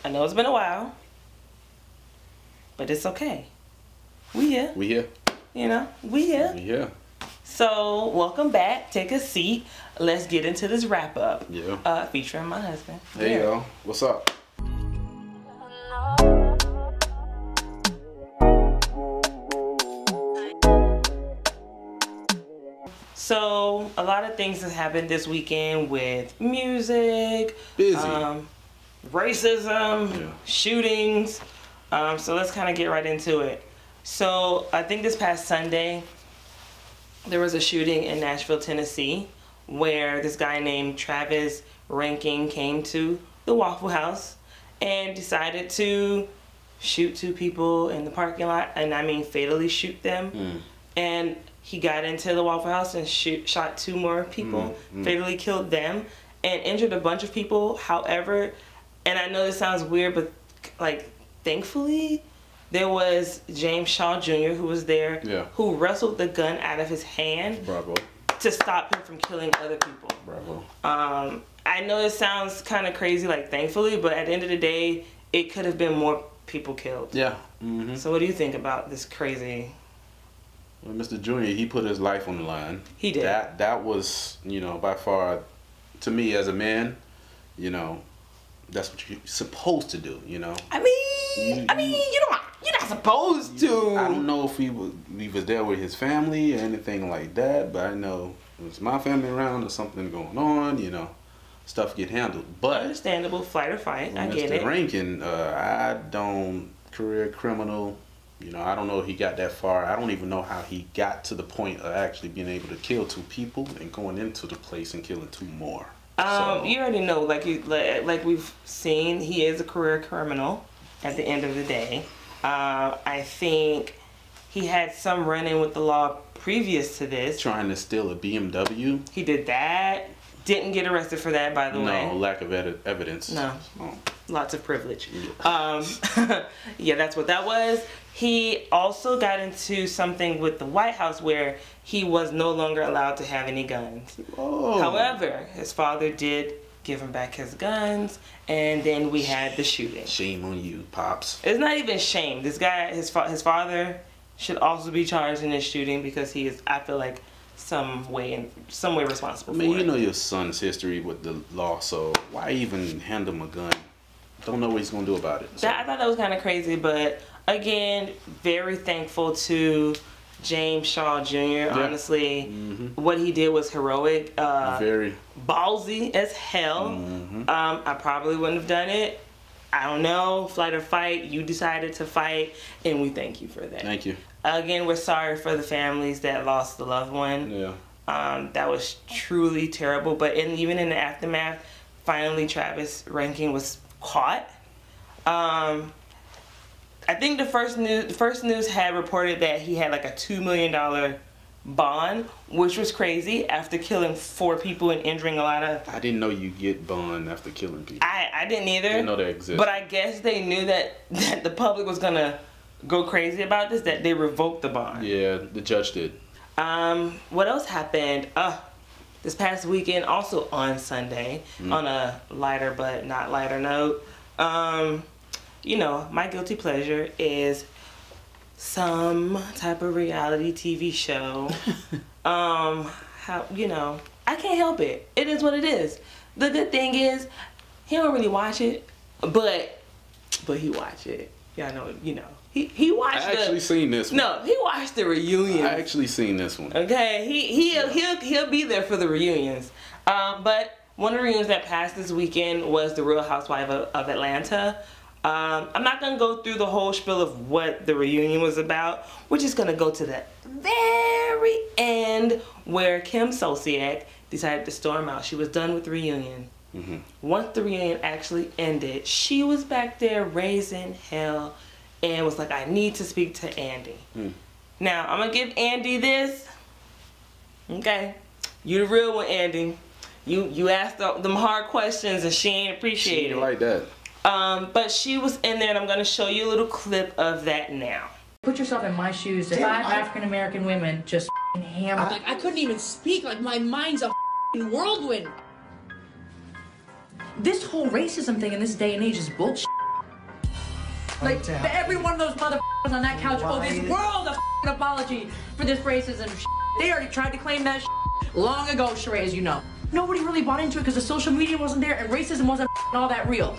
I know it's been a while, but it's okay. We here. We here. You know, we here. We here. So, welcome back. Take a seat. Let's get into this wrap up. Yeah. Featuring my husband. Hey, y'all. What's up? So, a lot of things have happened this weekend with music, Busy. Racism, shootings. So let's kind of get right into it. So I think this past Sunday, there was a shooting in Nashville, Tennessee, where this guy named Travis Rankin came to the Waffle House and decided to shoot two people in the parking lot, and I mean fatally shoot them. And he got into the Waffle House and shot two more people, fatally killed them, and injured a bunch of people. However, and I know this sounds weird, but like, thankfully, there was James Shaw Jr. who was there, who wrestled the gun out of his hand to stop him from killing other people. I know it sounds kind of crazy, like thankfully, but at the end of the day, it could have been more people killed. So what do you think about this crazy? Well, Mr. Jr., he put his life on the line. He did. That was, you know, by far, to me as a man, you know, that's what you're supposed to do, you know. You're not supposed to. I don't know if he was there with his family or anything like that, but I know it was my family around or something going on, you know, stuff get handled. But understandable, flight or fight. I get it. Mr. Rankin, career criminal, you know, I don't know if he got that far. I don't even know how he got to the point of actually being able to kill two people and going into the place and killing two more. You already know, like we've seen, he is a career criminal at the end of the day. I think he had some run-in with the law previous to this. Trying to steal a BMW. He did that. Didn't get arrested for that, by the way. No, lack of evidence. No. Lots of privilege. Yeah, that's what that was. He also got into something with the White House where he was no longer allowed to have any guns. However, his father did give him back his guns, and then we had the shooting. Shame on you, Pops. It's not even shame. This guy, his father should also be charged in this shooting because he is, I feel like, some way responsible for it. You know your son's history with the law, so why even hand him a gun? Don't know what he's gonna do about it. So. I thought that was kind of crazy, but again, very thankful to James Shaw Jr. Honestly, what he did was heroic. Very ballsy as hell. I probably wouldn't have done it. I don't know, flight or fight. You decided to fight, and we thank you for that. Thank you. Again, we're sorry for the families that lost the loved one. That was truly terrible. But even in the aftermath, finally Travis Rankin was caught. I think the first news had reported that he had like a $2 million bond, which was crazy after killing 4 people and injuring a lot of... I didn't know you get bond after killing people. I didn't either. I didn't know that existed. But I guess they knew that the public was gonna go crazy about this, that they revoked the bond. Yeah, the judge did. What else happened? This past weekend, also on Sunday, on a lighter but not lighter note, you know, my guilty pleasure is some type of reality TV show. You know, I can't help it. It is what it is. The good thing is, he don't really watch it, but he watch it. Y'all know, you know. He watched. I actually seen this one. No, he watched the reunion. I actually seen this one. Okay, he'll be there for the reunions. But one of the reunions that passed this weekend was the Real Housewives of Atlanta. I'm not gonna go through the whole spiel of what the reunion was about. We're just gonna go to the very end where Kim Zolciak decided to storm out. She was done with the reunion. Once the reunion actually ended, she was back there raising hell and was like, I need to speak to Andy. Now, I'm gonna give Andy this. Okay, you the real one, Andy. You asked them hard questions and she ain't appreciate it. She ain't like that. But she was in there, and I'm gonna show you a little clip of that now. Put yourself in my shoes. If 5 African-American women just hammered. Like, I couldn't even speak. Like, my mind's a whirlwind. This whole racism thing in this day and age is bullshit. Like, every one of those motherfuckers on that couch owe this world a apology for this racism shit. They already tried to claim that shit long ago, Sheree, as you know. Nobody really bought into it because the social media wasn't there and racism wasn't all that real.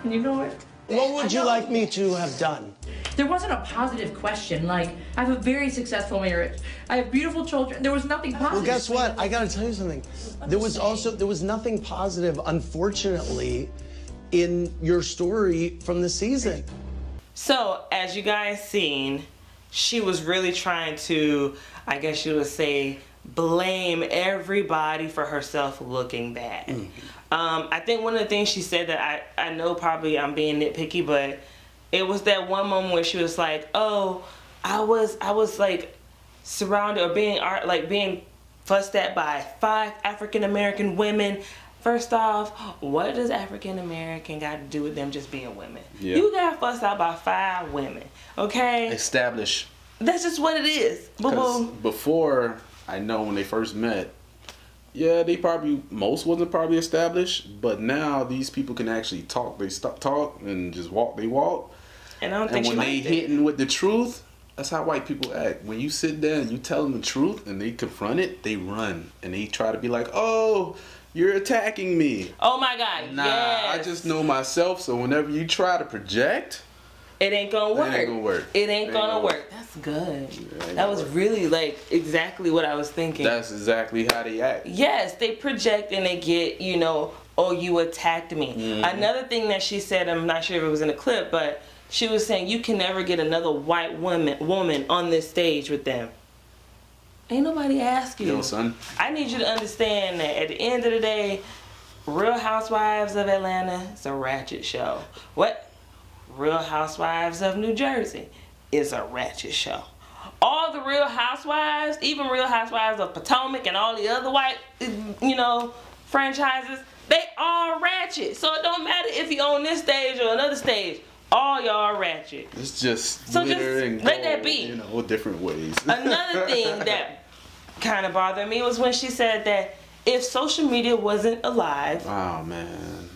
You know what? What would you like me to have done? There wasn't a positive question. Like, I have a very successful marriage. I have beautiful children. There was nothing positive. Well, guess what? I gotta tell you something. There was nothing positive, unfortunately, in your story from the season. So, as you guys seen, she was really trying to, I guess you would say, blame everybody for herself looking bad. I think one of the things she said that I know probably I'm being nitpicky, but it was that one moment where she was like, oh, I was like surrounded or being fussed at by 5 African American women. First off, what does African American got to do with them just being women? Yeah. You got fussed out by 5 women, okay? Establish. That's just what it is. Because before, I know when they first met, yeah, most wasn't probably established, but now these people can actually talk. They stop talk and just walk. They walk. And I don't think when they hitting with the truth, that's how white people act. When you sit there and you tell them the truth and they confront it, they run and they try to be like, oh, you're attacking me. Oh my God, nah, yes. I just know myself, so whenever you try to project, it ain't gonna work. It ain't gonna work. It ain't gonna work. That's good. That was really like exactly what I was thinking. That's exactly how they act. Yes, they project and they get, you know, oh, you attacked me. Another thing that she said, I'm not sure if it was in the clip, but she was saying you can never get another white woman on this stage with them. Ain't nobody ask you. Yo, son. I need you to understand that at the end of the day, Real Housewives of Atlanta is a ratchet show. What? Real Housewives of New Jersey is a ratchet show. All the Real Housewives, even Real Housewives of Potomac and all the other white, you know, franchises, they all ratchet. So it don't matter if you on this stage or another stage. All y'all ratchet. It's just so glitter just and gold, let that be. You know, different ways. Another thing that kind of bothered me was when she said that if social media wasn't alive, oh man,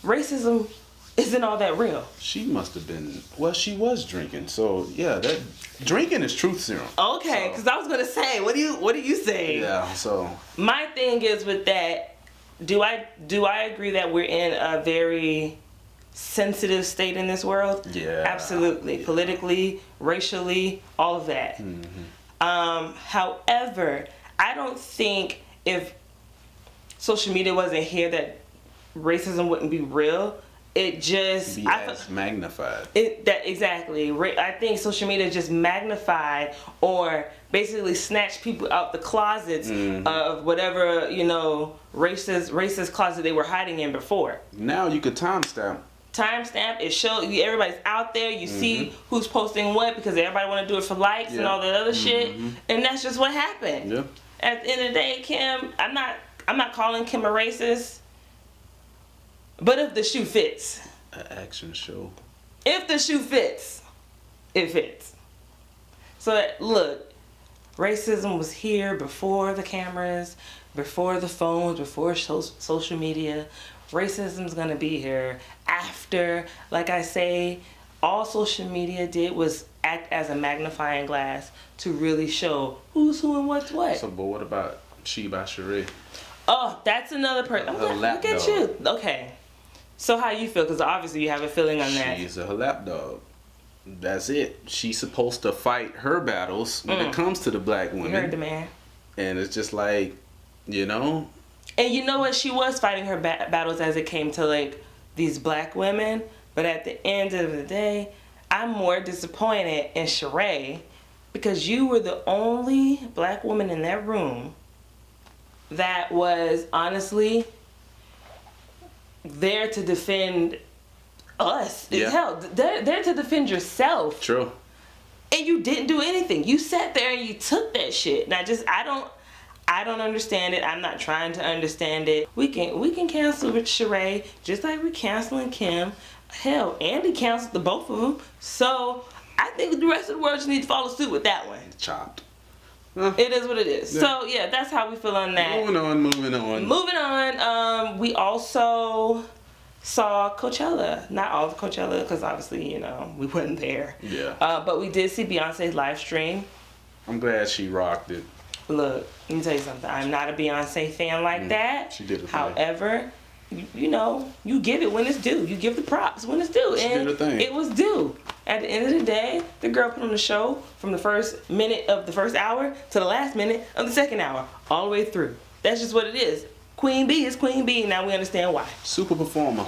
racism isn't all that real. She must have been, well, she was drinking, so yeah, that drinking is truth serum. Okay, because I was gonna say, what do you say? Yeah, so my thing is with that, do I agree that we're in a very sensitive state in this world? Yeah, absolutely. Yeah. Politically, racially, all of that. However, I don't think if social media wasn't here that racism wouldn't be real. It just be as magnified. Exactly. I think social media just magnified or basically snatched people out the closets of whatever, you know, racist closet they were hiding in before. Now you could timestamp. It shows you everybody's out there. You see who's posting what because everybody want to do it for likes and all that other shit, and that's just what happened. Yeah. At the end of the day, Kim, I'm not calling Kim a racist. But if the shoe fits. An action show. If the shoe fits, it fits. So look, racism was here before the cameras, before the phones, before social media. Racism's gonna be here after. Like I say, all social media did was act as a magnifying glass to really show who's who and what's what. So, but what about She by Sheree? Oh, that's another person. Look at you. Okay. So how you feel? Because obviously you have a feeling on that. She's a lapdog. That's it. She's supposed to fight her battles when it comes to the black women. You heard the man. And it's just like, you know. And you know what? She was fighting her battles as it came to like these black women. But at the end of the day, I'm more disappointed in Sheree because you were the only black woman in that room that was honestly there to defend us. Yeah. Hell, there to defend yourself. True. And you didn't do anything. You sat there and you took that shit. And I don't understand it. I'm not trying to understand it. We can cancel with Sheree just like we're canceling Kim. Hell, Andy canceled the both of them. So I think the rest of the world just needs to follow suit with that one. Chopped. It is what it is. Yeah. So yeah, that's how we feel on that. Moving on. We also saw Coachella. Not all of Coachella, because obviously, you know, we weren't there. Yeah. But we did see Beyonce's live stream. I'm glad she rocked it. Look, let me tell you something. I'm not a Beyonce fan like that. She did her thing. However, you know, you give it when it's due. You give the props when it's due. She did her thing. It was due. At the end of the day, the girl put on the show from the first minute of the first hour to the last minute of the second hour, all the way through. That's just what it is. Queen Bee is Queen Bee. Now we understand why. Super performer.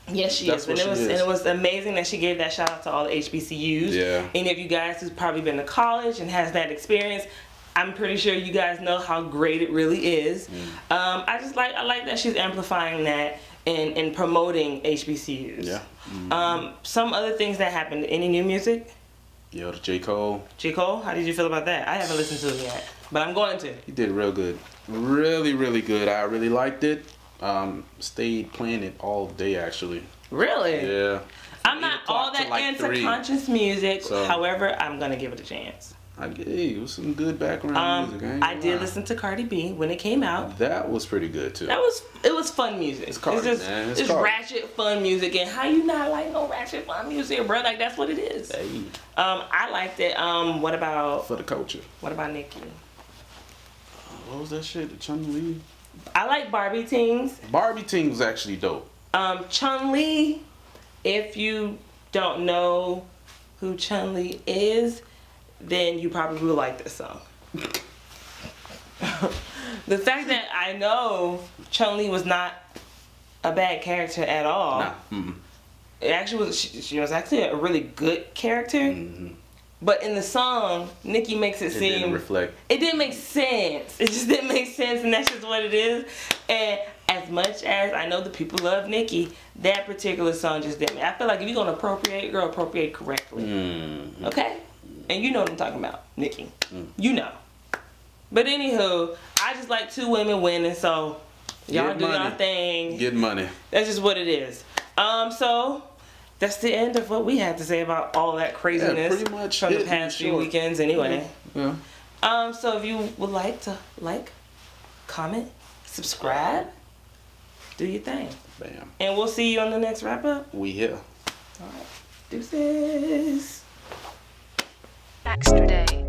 Yes, she is. And it was amazing that she gave that shout out to all the HBCUs. Yeah. Any of you guys who's probably been to college and has that experience, I'm pretty sure you guys know how great it really is. I like that she's amplifying that and promoting HBCUs. Yeah. Some other things that happened. Any new music? Yeah, the J. Cole. J. Cole, how did you feel about that? I haven't listened to it yet, but I'm going to. He did real good. Really, really good. I really liked it. Stayed playing it all day, actually. Really? Yeah. I'm not all that into conscious music. So, however, I'm going to give it a chance. I gave it some good background music. I did listen to Cardi B when it came out. That was pretty good too. It was fun music. It's Cardi, man. It's ratchet fun music, and how you not like no ratchet fun music, bro? Like that's what it is. Hey. I liked it. What about for the culture? What about Nicki? What was that shit? The Chun-Li? I like Barbie Tings. Barbie Ting was actually dope. Chun-Li, if you don't know who Chun-Li is, then you probably will like this song. The fact that I know Chun-Li was not a bad character at all. Nah. Mm-mm. It actually was. She was actually a really good character. Mm-hmm. But in the song, Nicki makes it seem. It didn't reflect. It didn't make sense. It just didn't make sense, and that's just what it is. And as much as I know the people love Nicki, that particular song just didn't. I feel like if you're gonna appropriate, girl, appropriate correctly. Mm-hmm. Okay. And you know what I'm talking about, Nicki. You know. But anywho, I just like two women winning, so y'all do y'all thing. Get money. That's just what it is. So that's the end of what we had to say about all that craziness pretty much from the past few weekends anyway. Yeah. So if you would like to comment, subscribe, do your thing. Bam. And we'll see you on the next wrap up. We here. All right. Deuces. Extra day.